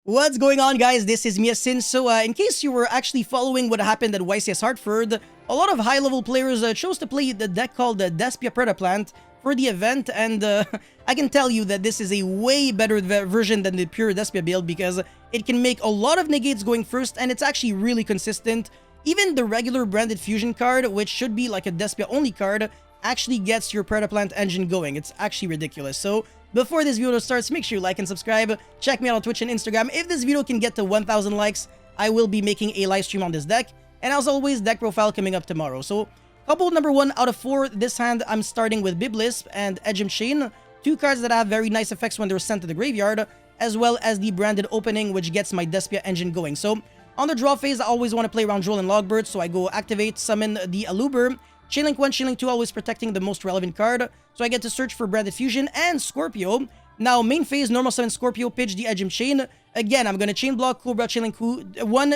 What's going on, guys? This is Miasin. So, in case you were actually following what happened at YCS Hartford, a lot of high-level players chose to play the deck called the DESPIA PREDAPLANT for the event, and I can tell you that this is a way better version than the pure DESPIA build because it can make a lot of negates going first, and it's actually really consistent. Even the regular branded fusion card, which should be like a DESPIA-only card, actually gets your PREDAPLANT engine going. It's actually ridiculous. So, before this video starts, make sure you like and subscribe. Check me out on Twitch and Instagram. If this video can get to 1,000 likes, I will be making a live stream on this deck. And as always, deck profile coming up tomorrow. So, combo number 1 out of 4. This hand, I'm starting with Biblisp and Edgem Chain. Two cards that have very nice effects when they're sent to the graveyard, as well as the branded opening, which gets my DESPIA engine going. So, on the draw phase, I always want to play around Droll and Logbird, so I go activate, summon the Aluber. Chainlink 1, Chainlink 2, always protecting the most relevant card. So I get to search for Branded Fusion and Scorpio. Now, main phase, normal summon Scorpio, pitch the Edgem Chain. Again, I'm going to Chain Block, Cobra, Chainlink 1,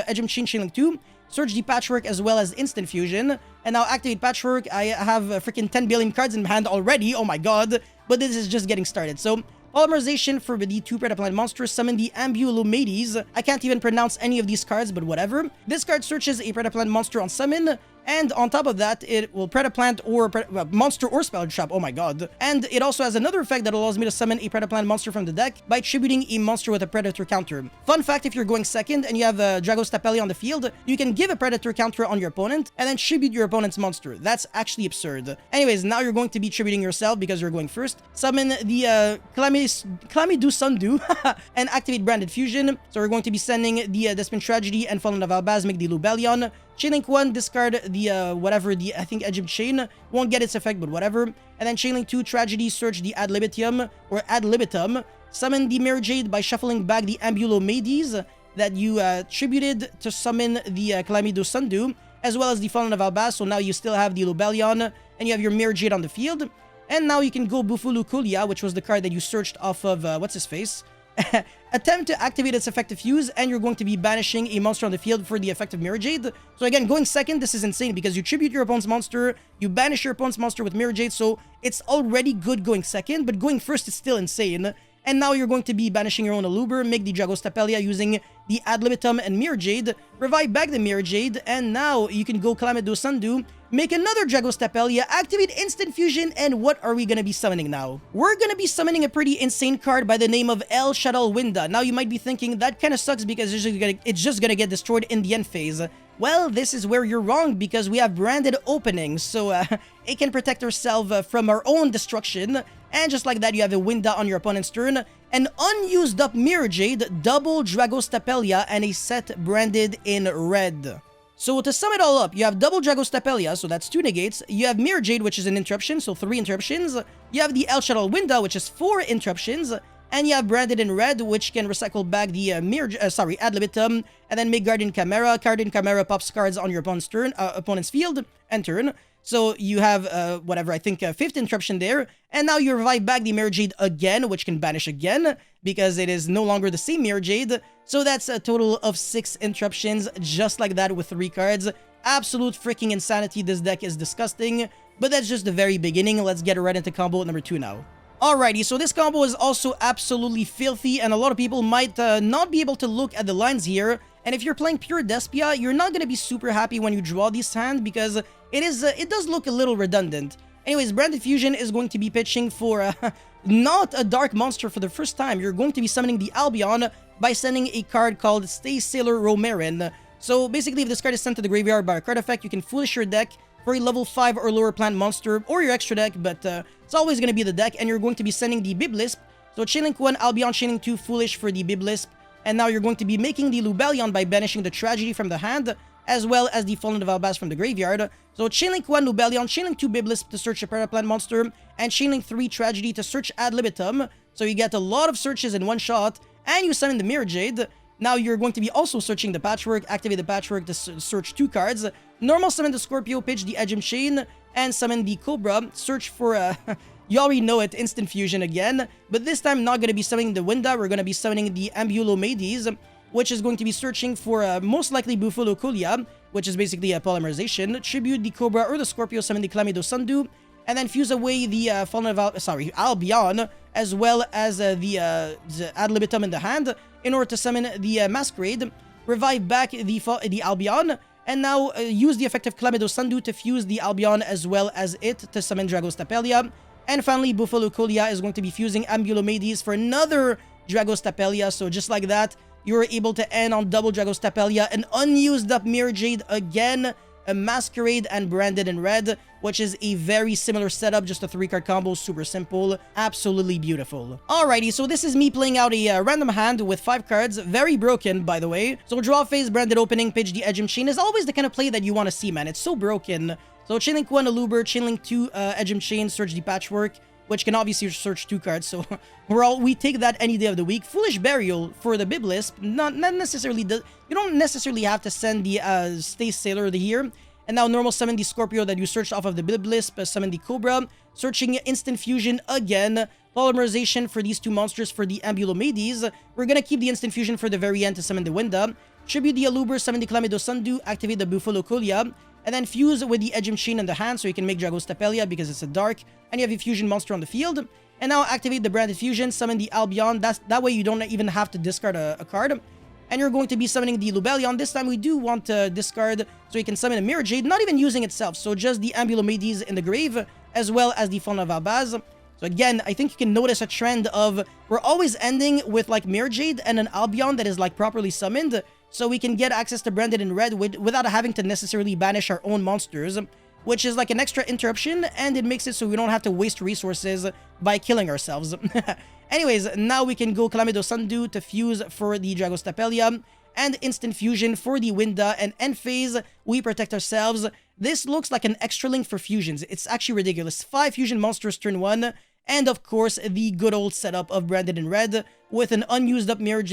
Edgem Chain, Chainlink 2. Search the Patchwork as well as Instant Fusion. And now activate Patchwork. I have freaking 10 billion cards in hand already. Oh my god. But this is just getting started. So, Polymerization for the 2 PREDAPLANT monsters, summon the Ambulomades. I can't even pronounce any of these cards, but whatever. This card searches a PREDAPLANT monster on summon, and on top of that, it will PREDAPLANT or monster or spell trap. Oh my god. And it also has another effect that allows me to summon a PREDAPLANT monster from the deck by tributing a monster with a Predator counter. Fun fact, if you're going second and you have Dragos Tapelia on the field, you can give a Predator counter on your opponent and then tribute your opponent's monster. That's actually absurd. Anyways, now you're going to be tributing yourself because you're going first. Summon the Clamidu Sundu and activate Branded Fusion. So we're going to be sending the Despin Tragedy and Fallen of Albaz, make the Lubellion. Chainlink 1, discard the, I think Edgem Chain. Won't get its effect, but whatever. And then Chainlink 2, Tragedy, search the Ad Libitum, or Ad Libitum. Summon the Mirror Jade by shuffling back the Ambulomades that you tributed to summon the Clamido Sundu, as well as the Fallen of Albaz. So now you still have the Lubellion, and you have your Mirror Jade on the field. And now you can go Bufulu Kulia, which was the card that you searched off of, what's-his-face? Attempt to activate its effective fuse, and you're going to be banishing a monster on the field for the effective Mirror Jade. So again, going second, this is insane because you tribute your opponent's monster, you banish your opponent's monster with Mirror Jade, so it's already good going second, but going first is still insane. And now you're going to be banishing your own Aluber, make the Dragos Tapelia using the Ad Libitum and Mirror Jade, revive back the Mirror Jade, and now you can go Clamido Sundu, make another Dragos Tapelia, activate Instant Fusion, and what are we going to be summoning now? We're going to be summoning a pretty insane card by the name of El Shadal Winda. Now you might be thinking, that kind of sucks because it's just going to get destroyed in the end phase. Well, this is where you're wrong because we have branded openings, so it can protect herself from our own destruction. And just like that, you have a Winda on your opponent's turn, an unused up Mirror Jade, double Dragos Tapelia, and a set branded in red. So to sum it all up, you have double Dragos Tapelia, so that's 2 negates. You have Mirror Jade, which is an interruption, so 3 interruptions. You have the El Shadal Winda, which is 4 interruptions. And you have branded in red, which can recycle back the Ad Libitum, and then make Guardian Chimera. Guardian Chimera pops cards on your opponent's turn, opponent's field and turn. So you have, I think 5th interruption there. And now you revive back the Mirror Jade again, which can banish again, because it is no longer the same Mirror Jade. So that's a total of 6 interruptions, just like that with 3 cards. Absolute freaking insanity. This deck is disgusting. But that's just the very beginning. Let's get right into combo number 2 now. Alrighty, so this combo is also absolutely filthy, and a lot of people might not be able to look at the lines here. And if you're playing pure Despia, you're not going to be super happy when you draw this hand because it does look a little redundant. Anyways, Branded Fusion is going to be pitching for not a dark monster for the first time. You're going to be summoning the Albion by sending a card called Stay Sailor Romarin. So basically, if this card is sent to the graveyard by a card effect, you can foolish your deck for a level 5 or lower plant monster or your extra deck, but it's always going to be the deck, and you're going to be sending the Biblisp. So Chainlink 1, Albion, Chainlink 2, Foolish for the Biblisp, and now you're going to be making the Lubellion by banishing the Tragedy from the hand, as well as the Fallen of Albaz from the graveyard. So Chainlink 1, Lubellion, Chainlink 2, Biblisp to search a PREDAPLANT monster, and Chainlink 3, Tragedy to search Ad Libitum. So you get a lot of searches in one shot, and you summon the Mirror Jade. Now you're going to be also searching the Patchwork, activate the Patchwork to search 2 cards. Normal summon the Scorpio, pitch the Edgem Chain, and summon the Cobra. Search for, you already know it, Instant Fusion again. But this time, not going to be summoning the Winda, we're going to be summoning the Ambulomades, which is going to be searching for most likely Bufulu Kulia, which is basically a polymerization. Tribute the Cobra or the Scorpio, summon the Clamido Sundu, and then fuse away the Fallen of Albion, as well as the Ad Libitum in the hand. in order to summon the Masquerade, revive back the Albion, and now use the effect of Chlamydo Sundew to fuse the Albion as well as it to summon Dragostapelia. And finally, Buffalo Colia is going to be fusing Ambulomades for another Dragostapelia. So just like that, you're able to end on double Dragostapelia, an unused up Mirror Jade again, a Masquerade, and Branded in red, which is a very similar setup, just a 3-card combo, super simple, absolutely beautiful. Alrighty, so this is me playing out a random hand with 5 cards, very broken, by the way. So draw phase, Branded Opening, pitch the Edgem Chain is always the kind of play that you want to see, man. It's so broken. So Chainlink 1, Aluber, Chainlink 2, Edgem Chain, search the Patchwork, which can obviously search 2 cards, so we take that any day of the week. Foolish Burial for the Biblisp, not necessarily, you don't necessarily have to send the Stay Sailor here. And now normal summon the Scorpio that you searched off of the Biblisp, summon the Cobra, searching Instant Fusion again, Polymerization for these 2 monsters for the Ambulomades. We're gonna keep the Instant Fusion for the very end to summon the Winda, tribute the Aluber, summon the Chlamydo Sundew, activate the Buffalo Colia, and then fuse with the Edgem Chain in the hand so you can make Dragostapelia because it's a dark, and you have a fusion monster on the field. And now activate the Branded Fusion, summon the Albion, that way you don't even have to discard a card. And you're going to be summoning the Lubellion. This time we do want to discard so you can summon a Mirror Jade, not even using itself, so just the Ambulomades in the grave, as well as the Fawn of Albaz. So again, I think you can notice a trend of we're always ending with like Mirror Jade and an Albion that is like properly summoned, so we can get access to Branded in red without having to necessarily banish our own monsters, which is like an extra interruption, and it makes it so we don't have to waste resources by killing ourselves. Anyways, now we can go Chlamydo Sundew to fuse for the Dragostapelia, and Instant Fusion for the Winda, and end phase, we protect ourselves. This looks like an extra link for fusions. It's actually ridiculous. 5 fusion monsters turn 1, and of course, the good old setup of Branded in red, with an unused up Mirror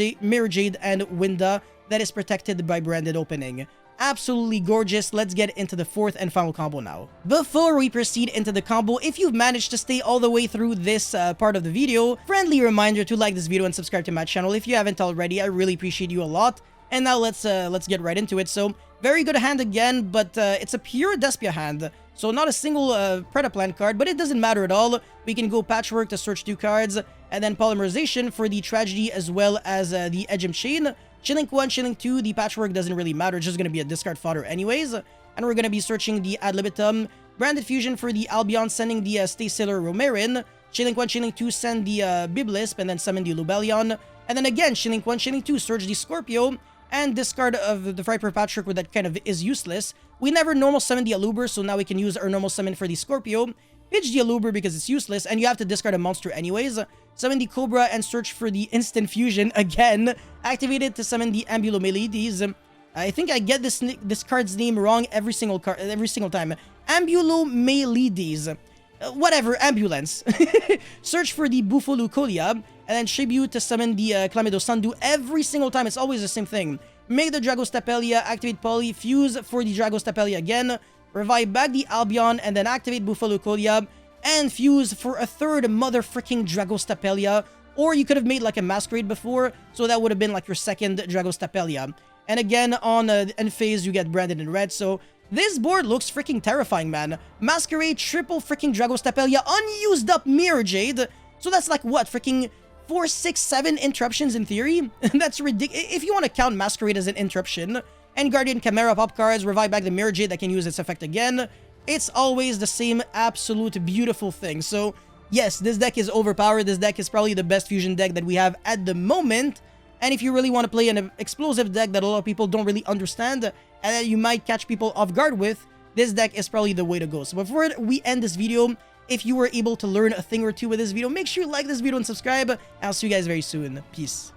Jade and Winda that is protected by Branded Opening. Absolutely gorgeous. Let's get into the 4th and final combo now. Before we proceed into the combo, if you've managed to stay all the way through this part of the video, friendly reminder to like this video and subscribe to my channel if you haven't already. I really appreciate you a lot. And now let's get right into it. So, very good hand again, but it's a pure Despia hand. So not a single PREDAPLANT card, but it doesn't matter at all. We can go Patchwork to search 2 cards, and then Polymerization for the Tragedy as well as the Edgem Chain. Chainlink 1, Chainlink 2, the Patchwork doesn't really matter, it's just going to be a discard fodder anyways. And we're going to be searching the Ad Libitum, Branded Fusion for the Albion, sending the Stay Sailor Romarin, Chainlink 1, Chainlink 2, send the Biblisp, and then summon the Lubellion. And then again, Chainlink 1, Chainlink 2, search the Scorpio, and discard of the Viper Patchwork with that kind of is useless. We never normal summon the Aluber, so now we can use our normal summon for the Scorpio. Pitch the Aluber because it's useless, and you have to discard a monster anyways. Summon the Cobra and search for the Instant Fusion again. Activate it to summon the Ambulomades. I think I get this card's name wrong every single time. Ambulomades. Whatever, Ambulance. Search for the Buffalo Colia, and then tribute to summon the Chlamydo Sundew every single time. It's always the same thing. Make the Dragostapelia, activate Poly, fuse for the Dragostapelia again, revive back the Albion, and then activate Buffalo Colia, and fuse for a 3rd motherfucking Dragostapelia. Or you could have made like a Masquerade before, so that would have been like your 2nd Dragostapelia. And again, on end phase, you get Branded in red, so this board looks freaking terrifying, man. Masquerade, triple freaking Dragostapelia, unused up Mirror Jade. So that's like what, freaking 4, 6, 7 interruptions in theory? That's ridiculous. If you want to count Masquerade as an interruption, and Guardian Chimera pop cards, revive back the Mirror Jade that can use its effect again, it's always the same absolute beautiful thing. So yes, this deck is overpowered. This deck is probably the best fusion deck that we have at the moment. And if you really want to play an explosive deck that a lot of people don't really understand, and that you might catch people off guard with, this deck is probably the way to go. So before we end this video, if you were able to learn a thing or two with this video, make sure you like this video and subscribe. I'll see you guys very soon. Peace.